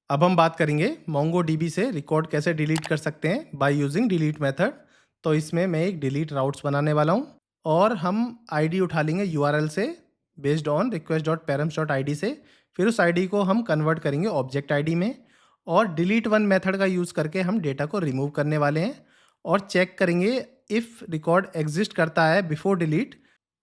अब हम बात करेंगे MongoDB से रिकॉर्ड कैसे डिलीट कर सकते हैं बाय यूजिंग डिलीट मेथड। तो इसमें मैं एक डिलीट राउट्स बनाने वाला हूँ और हम आईडी उठा लेंगे यूआरएल से बेस्ड ऑन request.params.id से। फिर उस आईडी को हम कन्वर्ट करेंगे ऑब्जेक्ट आईडी में और डिलीट वन मेथड का यूज़ करके हम डेटा को रिमूव करने वाले हैं और चेक करेंगे इफ़ रिकॉर्ड एग्जिस्ट करता है बिफोर डिलीट।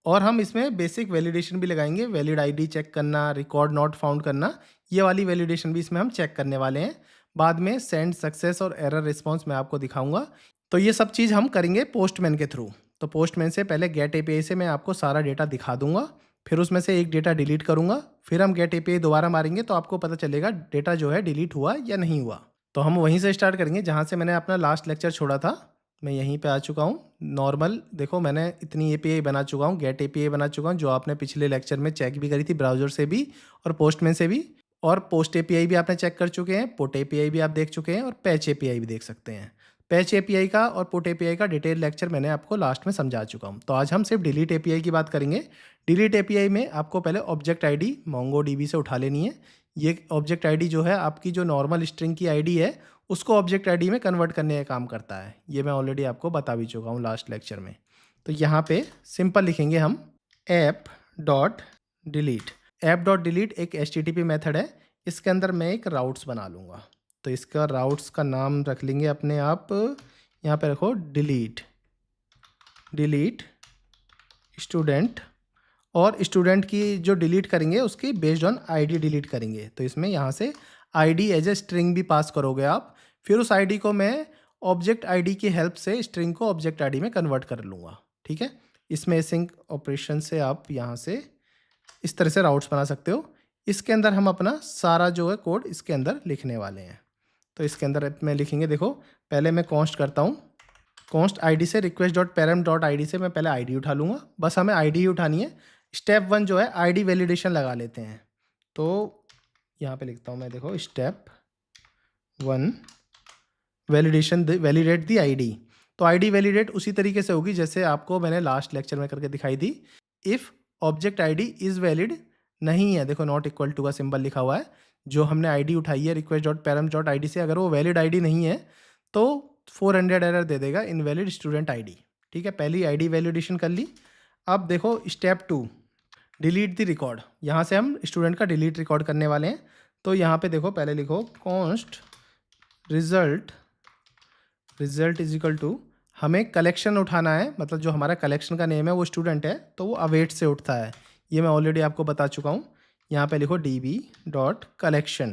और हम इसमें बेसिक वैलिडेशन भी लगाएंगे, वैलिड आईडी चेक करना, रिकॉर्ड नॉट फाउंड करना, ये वाली वैलिडेशन भी इसमें हम चेक करने वाले हैं। बाद में सेंड सक्सेस और एरर रिस्पॉन्स मैं आपको दिखाऊंगा। तो ये सब चीज़ हम करेंगे पोस्टमैन के थ्रू। तो पोस्टमैन से पहले गेट एपीआई से मैं आपको सारा डेटा दिखा दूंगा, फिर उसमें से एक डेटा डिलीट करूंगा, फिर हम गेट एपीआई दोबारा मारेंगे तो आपको पता चलेगा डेटा जो है डिलीट हुआ या नहीं हुआ। तो हम वहीं से स्टार्ट करेंगे जहाँ से मैंने अपना लास्ट लेक्चर छोड़ा था। मैं यहीं पे आ चुका हूँ। नॉर्मल देखो, मैंने इतनी एपीआई बना चुका हूँ, गेट एपीआई बना चुका हूँ जो आपने पिछले लेक्चर में चेक भी करी थी, ब्राउज़र से भी और पोस्टमैन से भी। और पोस्ट एपीआई भी आपने चेक कर चुके हैं, पुट एपीआई भी आप देख चुके हैं और पैच एपीआई भी देख सकते हैं। पैच एपीआई का और पुट एपीआई का डिटेल लेक्चर मैंने आपको लास्ट में समझा चुका हूँ। तो आज हम सिर्फ डिलीट एपीआई की बात करेंगे। डिलीट एपीआई में आपको पहले ऑब्जेक्ट आईडी MongoDB से उठा लेनी है। ये ऑब्जेक्ट आईडी जो है आपकी जो नॉर्मल स्ट्रिंग की आईडी है उसको ऑब्जेक्ट आईडी में कन्वर्ट करने का काम करता है। ये मैं ऑलरेडी आपको बता भी चुका हूँ लास्ट लेक्चर में। तो यहाँ पे सिंपल लिखेंगे हम app.delete। app.delete एक HTTP मेथड है, इसके अंदर मैं एक राउट्स बना लूँगा। तो इसका राउट्स का नाम रख लेंगे अपने आप, यहाँ पे रखो डिलीट स्टूडेंट। और स्टूडेंट की जो डिलीट करेंगे उसकी बेस्ड ऑन आईडी डिलीट करेंगे। तो इसमें यहाँ से आईडी एज ए स्ट्रिंग भी पास करोगे आप। फिर उस आईडी को मैं ऑब्जेक्ट आईडी की हेल्प से स्ट्रिंग को ऑब्जेक्ट आईडी में कन्वर्ट कर लूँगा। ठीक है, इसमें सिंक ऑपरेशन से आप यहाँ से इस तरह से राउट्स बना सकते हो। इसके अंदर हम अपना सारा जो है कोड इसके अंदर लिखने वाले हैं। तो इसके अंदर मैं लिखेंगे, देखो पहले मैं कॉन्स्ट करता हूँ। कॉन्स्ट आईडी से request.param.id से मैं पहले आईडी उठा लूँगा, बस हमें आईडी ही उठानी है। स्टेप 1 जो है आईडी वैलिडेशन लगा लेते हैं। तो यहाँ पे लिखता हूँ मैं, देखो स्टेप 1 वैलिडेशन वैलिडेट दी आईडी। तो आईडी वैलिडेट उसी तरीके से होगी जैसे आपको मैंने लास्ट लेक्चर में करके दिखाई थी। If object ID is valid नहीं है, देखो नॉट इक्वल टू का सिंबल लिखा हुआ है। जो हमने आईडी उठाई है request.params.id से, अगर वो वैलिड आईडी नहीं है तो 400 एरर दे देगा, इनवैलिड स्टूडेंट आईडी। ठीक है, पहली आईडी वैलिडेशन कर ली। अब देखो स्टेप 2 डिलीट द रिकॉर्ड। यहाँ से हम स्टूडेंट का डिलीट रिकॉर्ड करने वाले हैं। तो यहाँ पे देखो पहले लिखो const result is equal to, हमें कलेक्शन उठाना है, मतलब जो हमारा कलेक्शन का नेम है वो स्टूडेंट है तो वो अवेट से उठता है। ये मैं ऑलरेडी आपको बता चुका हूँ। यहाँ पे लिखो db.collection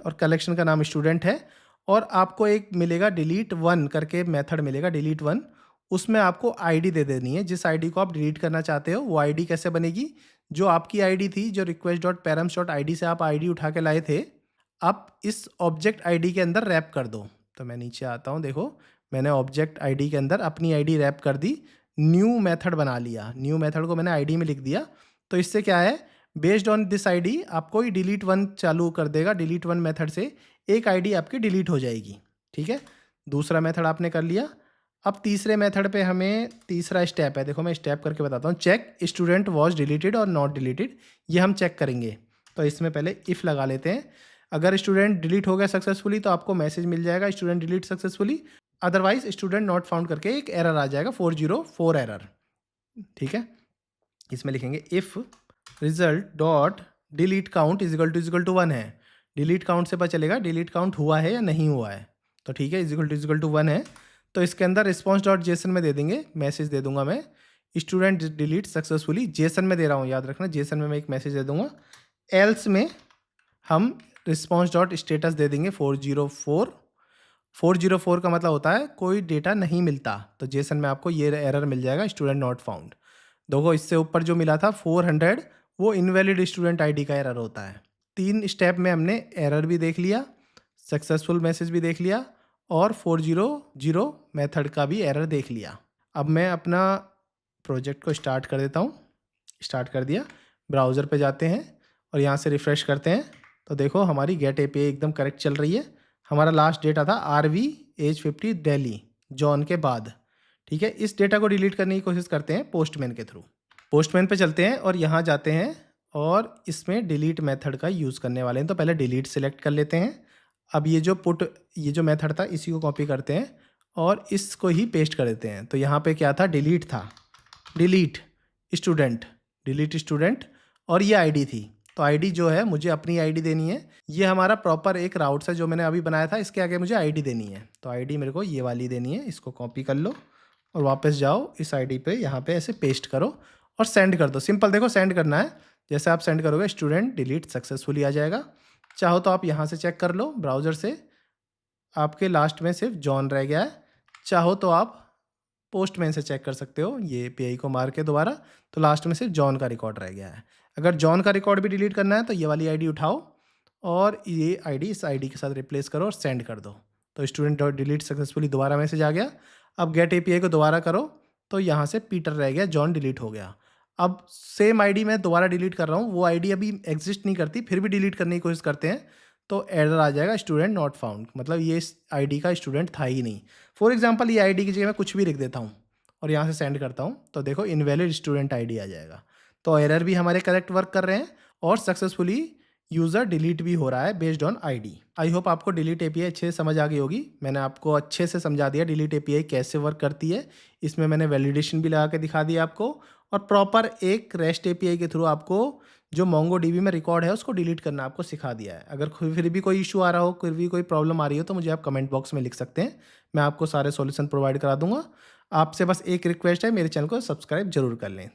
और कलेक्शन का नाम स्टूडेंट है। और आपको एक मिलेगा डिलीट वन करके मेथड मिलेगा, डिलीट वन। उसमें आपको आईडी दे देनी है, जिस आईडी को आप डिलीट करना चाहते हो। वो आईडी कैसे बनेगी, जो आपकी आईडी थी, जो request.params.id से आप आईडी उठा के लाए थे, आप इस ऑब्जेक्ट आईडी के अंदर रैप कर दो। तो मैं नीचे आता हूँ, देखो मैंने ऑब्जेक्ट आईडी के अंदर अपनी आईडी रैप कर दी, न्यू मेथड बना लिया। न्यू मेथड को मैंने आईडी में लिख दिया। तो इससे क्या है, बेस्ड ऑन दिस आईडी आपको ही डिलीट वन चालू कर देगा। डिलीट वन मेथड से एक आईडी आपकी डिलीट हो जाएगी। ठीक है, दूसरा मेथड आपने कर लिया। अब तीसरे मेथड पे हमें तीसरा स्टेप है, देखो मैं स्टेप करके बताता हूँ। चेक स्टूडेंट वॉज डिलीटेड और नॉट डिलीटेड, ये हम चेक करेंगे। तो इसमें पहले इफ़ लगा लेते हैं। अगर स्टूडेंट डिलीट हो गया सक्सेसफुली तो आपको मैसेज मिल जाएगा student delete successfully. Otherwise student not found करके एक एरर आ जाएगा, 404 एरर। ठीक है, इसमें लिखेंगे if result dot delete count is equal to 1 है। डिलीट काउंट से पता चलेगा डिलीट काउंट हुआ है या नहीं हुआ है। तो ठीक है, इजिकल टू 1 है। तो इसके अंदर रिस्पॉन्स डॉट जेसन में दे देंगे, मैसेज दे दूंगा मैं स्टूडेंट डिलीट सक्सेसफुली। जेसन में दे रहा हूँ, याद रखना, जेसन में मैं एक मैसेज दे दूंगा। एल्स में हम रिस्पॉन्स डॉट स्टेटस दे देंगे 404। 404 का मतलब होता है कोई डेटा नहीं मिलता। तो जेसन में आपको ये एरर मिल जाएगा, स्टूडेंट नॉट फाउंड। देखो इससे ऊपर जो मिला था 400, वो इनवैलिड स्टूडेंट आईडी का एरर होता है। 3 स्टेप में हमने एरर भी देख लिया, सक्सेसफुल मैसेज भी देख लिया और 400 मेथड का भी एरर देख लिया। अब मैं अपना प्रोजेक्ट को स्टार्ट कर देता हूँ। स्टार्ट कर दिया, ब्राउज़र पे जाते हैं और यहाँ से रिफ़्रेश करते हैं। तो देखो हमारी गेट एपीआई एकदम करेक्ट चल रही है। हमारा लास्ट डेटा था RV एज 50 दिल्ली जॉन के बाद। ठीक है, इस डेटा को डिलीट करने की कोशिश करते हैं पोस्टमैन के थ्रू। पोस्टमैन पे चलते हैं और यहाँ जाते हैं और इसमें डिलीट मेथड का यूज़ करने वाले हैं। तो पहले डिलीट सेलेक्ट कर लेते हैं। अब ये जो मेथड था इसी को कॉपी करते हैं और इसको ही पेस्ट कर देते हैं। तो यहाँ पे क्या था, डिलीट था, डिलीट स्टूडेंट, डिलीट स्टूडेंट, और ये आईडी थी। तो आईडी जो है मुझे अपनी आईडी देनी है। ये हमारा प्रॉपर एक राउट है जो मैंने अभी बनाया था, इसके आगे मुझे आईडी देनी है। तो आईडी मेरे को ये वाली देनी है। इसको कॉपी कर लो और वापस जाओ इस आईडी पे, यहाँ पे ऐसे पेस्ट करो और सेंड कर दो। सिंपल, देखो सेंड करना है। जैसे आप सेंड करोगे स्टूडेंट डिलीट सक्सेसफुली आ जाएगा। चाहो तो आप यहाँ से चेक कर लो ब्राउज़र से, आपके लास्ट में सिर्फ जॉन रह गया है। चाहो तो आप पोस्टमैन से चेक कर सकते हो, ये एपीआई को मार के दोबारा, तो लास्ट में सिर्फ जॉन का रिकॉर्ड रह गया है। अगर जॉन का रिकॉर्ड भी डिलीट करना है तो ये वाली आईडी उठाओ और ये आईडी इस आईडी के साथ रिप्लेस करो और सेंड कर दो। तो स्टूडेंट डॉट डिलीट सक्सेसफुली दोबारा मैसेज आ गया। अब गेट एपीआई को दोबारा करो तो यहाँ से पीटर रह गया, जॉन डिलीट हो गया। अब सेम आईडी मैं दोबारा डिलीट कर रहा हूँ, वो आईडी अभी एग्जिस्ट नहीं करती, फिर भी डिलीट करने की कोशिश करते हैं तो एरर आ जाएगा स्टूडेंट नॉट फाउंड, मतलब ये इस आईडी का स्टूडेंट था ही नहीं। फॉर एग्जांपल ये आईडी की जगह मैं कुछ भी लिख देता हूँ और यहाँ से सेंड करता हूँ तो देखो इनवैलिड स्टूडेंट आईडी आ जाएगा। तो एरर भी हमारे करेक्ट वर्क कर रहे हैं और सक्सेसफुली यूज़र डिलीट भी हो रहा है based on ID. I hope आपको डिलीट एपीआई अच्छे से समझ आ गई होगी। मैंने आपको अच्छे से समझा दिया डिलीट एपीआई कैसे वर्क करती है। इसमें मैंने वैलिडेशन भी लगा के दिखा दिया आपको और प्रॉपर एक रेस्ट एपीआई के थ्रू आपको जो मोंगोडीबी में रिकॉर्ड है उसको डिलीट करना आपको सिखा दिया है। अगर फिर भी कोई इशू आ रहा हो, फिर भी कोई प्रॉब्लम आ रही हो तो मुझे आप कमेंट बॉक्स में लिख सकते हैं, मैं आपको सारे सॉल्यूशन प्रोवाइड करा दूंगा। आपसे बस एक रिक्वेस्ट है, मेरे चैनल को सब्सक्राइब जरूर कर लें।